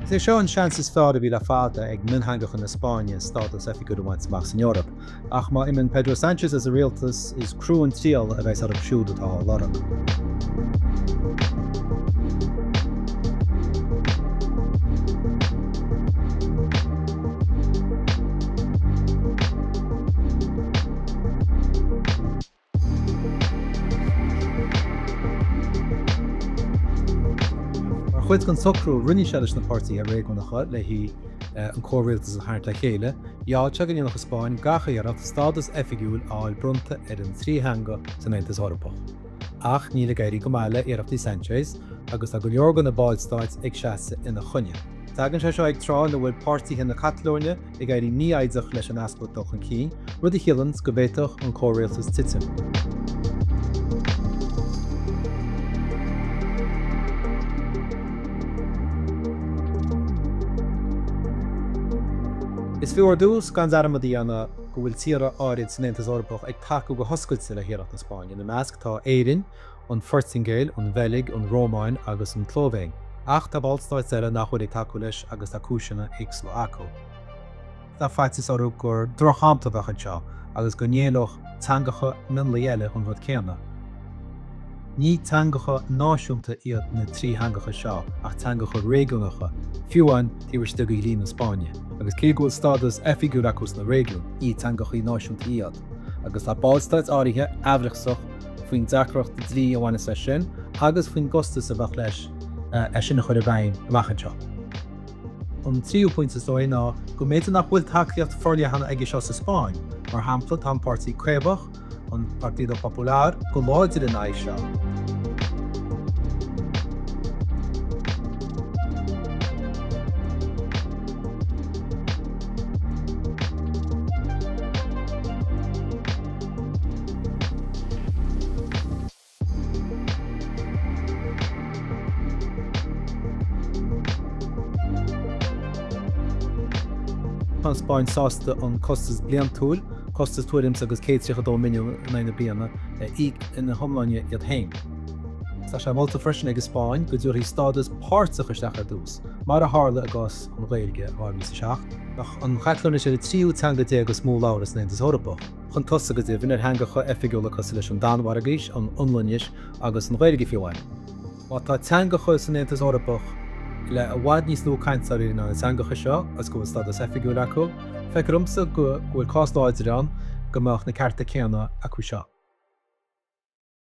Is seo an Sanchez fáda bhí le fáda ag minthangach na Spáine stádas oifigiúil machs in Europa. Ach má imin Pedro Sanchez as a rialtas is cruú an tíal a bheits ar siúd atá larach. Chuid gan socrú rinne sealis na pártaí a réig na chuid le hí an cóirialtas a thart le chéile, teagan íonach Spáin gacha ar stádas oifigiúil áil brunta ar an tríthanga san Aontas Eorpach. Ach ní le gairí go máile iarachtaí Sanchez agus a go leorgan na báilstáid ag seasa ina chunne. Tagann sé seo ag trán le bhfuil pártaí na Chatalóine i gairí ní aideach leis an ascailt doch an cín, rud i chialann go bhféadfadh an cóirialtas titim. Is fiúr dús gan armad díana go bhfuil tíre áirid san Aontas Eorpach ag taú go hoscailte le hiarat na Spáin. Na measc tá éireann, an Fortingéil, an Bheilg, an Rómáin agus an Tlómhéin. Ach tá báilstáid eile nach chuir ag taú leis agus tá cúiseanna ag Slovaco. Tá fáitis orú gur drochamta bheach seo agus go néalach teangacha minlaéile chun rud céanna. Ní teangacha náisiúnta iad na tríhangacha seo ach teangacha réigiúnacha fiúin tíhar go líon na Spáine. Agus cé go stádas oifigiúil na réigiún í teangachaí náisiúnta iad. Agus tá báilstáid áirithe eabhreachsach faoin deacracht de drí amhaine sa sin agus faoin gostas a bheith leis sinna chuir a bhain amachchan seo. An tríú pointas dói ná go méidir nach bhfuil tacaíocht forliathanna aige seo sa Spáin, mar hampla tá pártaí Cuevach, an Partido Popular go láidir in éis seo. Tá Spáin sásta an costas blian túil, costas tuairimsa agus 2 milliún na bliana ina thomláine iad hain. Tá sé molta freisin ag Spáin go dúirí stádas páirteach isteach ar dús, mar a hála agus an Ghailge ábhí sa seach. Nach an Chatalóinis ar tríú teanga dé agus mó láras na Aontas Eorpach. Chun tosa go dtí bhíonar hangacha oifigiúil cos leis an Danmhairgéis, an Iomlainis agus an Ghailge fiúin. Má tá teangacha san Aontas Eorpach le a bhhaid níos lú caintearí na teangacha seo as go bhfuil stádas oifigiúil acu, feicimsa go bhfuil cás láidir an go mbeadh na cearta céanna acu seo.